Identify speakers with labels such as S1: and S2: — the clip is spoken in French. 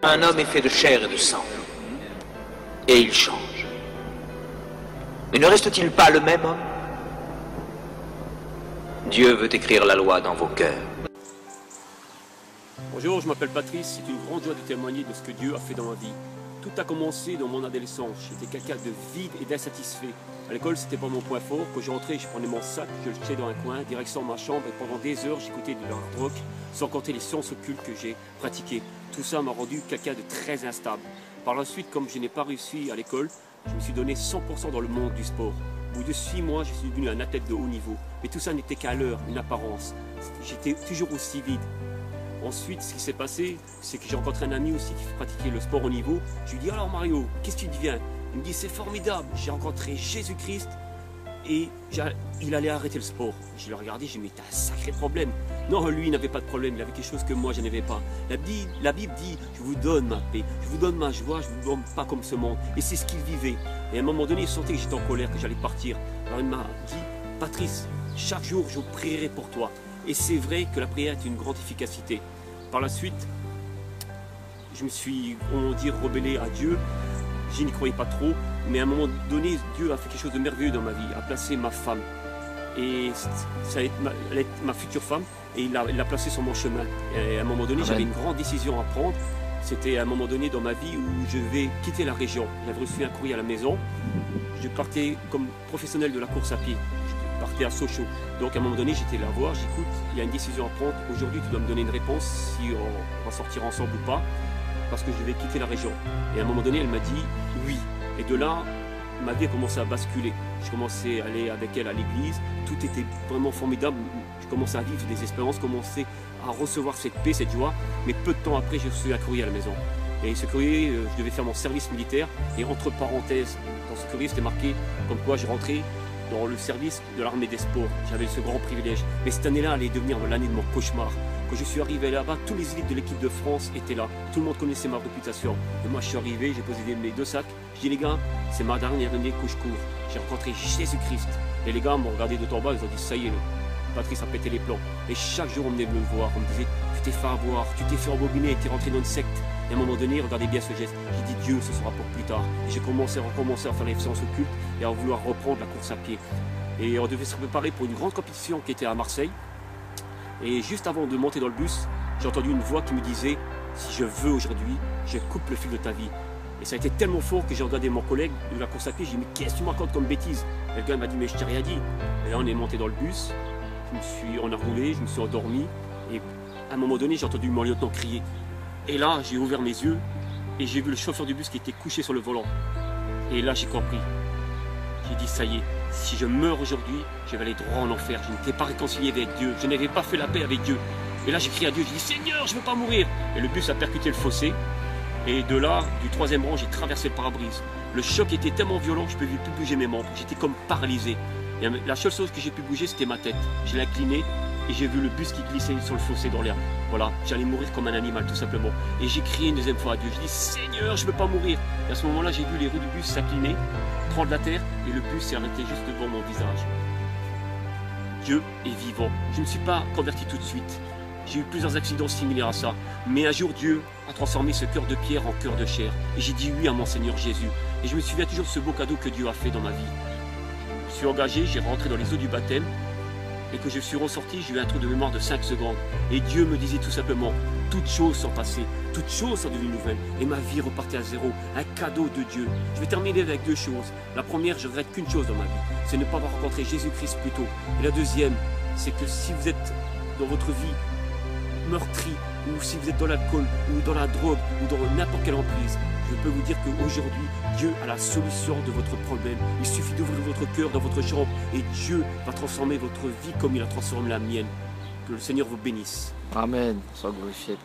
S1: Un homme est fait de chair et de sang. Et il change. Mais ne reste-t-il pas le même homme? Dieu veut écrire la loi dans vos cœurs.
S2: Bonjour, je m'appelle Patrice. C'est une grande joie de témoigner de ce que Dieu a fait dans ma vie. Tout a commencé dans mon adolescence. J'étais quelqu'un de vide et d'insatisfait. À l'école, c'était pas mon point fort. Quand je rentrais, je prenais mon sac, je le jetais dans un coin, direction ma chambre, et pendant des heures, j'écoutais de l'hard rock, sans compter les sciences occultes que j'ai pratiquées. Tout ça m'a rendu quelqu'un de très instable. Par la suite, comme je n'ai pas réussi à l'école, je me suis donné 100% dans le monde du sport. Au bout de 6 mois, je suis devenu un athlète de haut niveau. Mais tout ça n'était qu'à l'heure, une apparence. J'étais toujours aussi vide. Ensuite, ce qui s'est passé, c'est que j'ai rencontré un ami aussi qui pratiquait le sport au niveau. Je lui dis, alors Mario, qu'est-ce que tu deviens? Il me dit, c'est formidable, j'ai rencontré Jésus-Christ et il allait arrêter le sport. Je l'ai regardé, j'ai dit, mais t'as un sacré problème. Non, lui, il n'avait pas de problème, il avait quelque chose que moi, je n'avais pas. La Bible dit, je vous donne ma paix, je vous donne ma joie, je ne vous donne pas comme ce monde. Et c'est ce qu'il vivait. Et à un moment donné, il sentait que j'étais en colère, que j'allais partir. Alors il m'a dit, Patrice, chaque jour, je prierai pour toi. Et c'est vrai que la prière est une grande efficacité. Par la suite, je me suis, on va dire, rebellé à Dieu. Je n'y croyais pas trop, mais à un moment donné, Dieu a fait quelque chose de merveilleux dans ma vie, a placé ma femme. Et ça allait être ma future femme, et il l'a placée sur mon chemin. Et à un moment donné, j'avais une grande décision à prendre. C'était à un moment donné dans ma vie où je vais quitter la région. J'avais reçu un courrier à la maison. Je partais comme professionnel de la course à pied. Je partais à Sochaux. Donc à un moment donné, j'étais là voir, j'écoute, il y a une décision à prendre. Aujourd'hui, tu dois me donner une réponse si on va sortir ensemble ou pas, parce que je vais quitter la région. Et à un moment donné, elle m'a dit oui. Et de là, ma vie a commencé à basculer. Je commençais à aller avec elle à l'église. Tout était vraiment formidable. Je commençais à vivre des expériences, commençais à recevoir cette paix, cette joie. Mais peu de temps après, j'ai reçu un courrier à la maison. Et ce courrier, je devais faire mon service militaire. Et entre parenthèses, dans ce courrier, c'était marqué comme quoi je rentrais dans le service de l'armée des sports. J'avais ce grand privilège. Mais cette année-là allait devenir l'année de mon cauchemar. Quand je suis arrivé là-bas, tous les élites de l'équipe de France étaient là. Tout le monde connaissait ma réputation. Et moi, je suis arrivé, j'ai posé mes 2 sacs. Je dis, les gars, c'est ma dernière année que je cours. J'ai rencontré Jésus-Christ. Et les gars m'ont regardé de en bas, ils ont dit, ça y est, Patrice a pété les plombs. Et chaque jour, on venait me voir. On me disait, tu t'es fait avoir, tu t'es fait embobiner, tu es rentré dans une secte. Et à un moment donné, regardez bien ce geste. J'ai dit, Dieu, ce sera pour plus tard. Et j'ai recommencé à faire les séances occultes et à vouloir reprendre la course à pied. Et on devait se préparer pour une grande compétition qui était à Marseille. Et juste avant de monter dans le bus, j'ai entendu une voix qui me disait, si je veux aujourd'hui, je coupe le fil de ta vie. Et ça a été tellement fort que j'ai regardé mon collègue de la course à pied, j'ai dit, mais qu'est-ce que tu me racontes comme bêtise? Et le gars m'a dit, mais je t'ai rien dit. Et là, on est monté dans le bus, on a roulé, je me suis endormi. Et à un moment donné, j'ai entendu mon lieutenant crier. Et là, j'ai ouvert mes yeux et j'ai vu le chauffeur du bus qui était couché sur le volant. Et là, j'ai compris. J'ai dit, ça y est, si je meurs aujourd'hui, je vais aller droit en enfer. Je n'étais pas réconcilié avec Dieu. Je n'avais pas fait la paix avec Dieu. Et là, j'ai crié à Dieu, j'ai dit, Seigneur, je ne veux pas mourir. Et le bus a percuté le fossé. Et de là, du 3e rang, j'ai traversé le pare-brise. Le choc était tellement violent que je ne pouvais plus bouger mes membres. J'étais comme paralysé. Et la seule chose que j'ai pu bouger, c'était ma tête. Je l'ai incliné et j'ai vu le bus qui glissait sur le fossé dans l'herbe. Voilà, j'allais mourir comme un animal, tout simplement. Et j'ai crié une 2e fois à Dieu. J'ai dit, Seigneur, je ne veux pas mourir. Et à ce moment-là, j'ai vu les roues du bus s'incliner, prendre la terre, et le bus s'est arrêté juste devant mon visage. Dieu est vivant. Je ne me suis pas converti tout de suite. J'ai eu plusieurs accidents similaires à ça. Mais un jour, Dieu a transformé ce cœur de pierre en cœur de chair. Et j'ai dit oui à mon Seigneur Jésus. Et je me souviens toujours de ce beau cadeau que Dieu a fait dans ma vie. Je suis engagé, j'ai rentré dans les eaux du baptême. Et que je suis ressorti, j'ai eu un trou de mémoire de 5 secondes. Et Dieu me disait tout simplement, toutes choses sont passées, toutes choses sont devenues nouvelles. Et ma vie repartait à zéro, un cadeau de Dieu. Je vais terminer avec 2 choses. La première, je regrette qu'une chose dans ma vie, c'est ne pas avoir rencontré Jésus-Christ plus tôt. Et la deuxième, c'est que si vous êtes dans votre vie meurtri, ou si vous êtes dans l'alcool, ou dans la drogue, ou dans n'importe quelle emprise, je peux vous dire qu'aujourd'hui, Dieu a la solution de votre problème. Il suffit d'ouvrir votre cœur dans votre chambre et Dieu va transformer votre vie comme il a transformé la mienne. Que le Seigneur vous bénisse.
S3: Amen. Sois glorifié.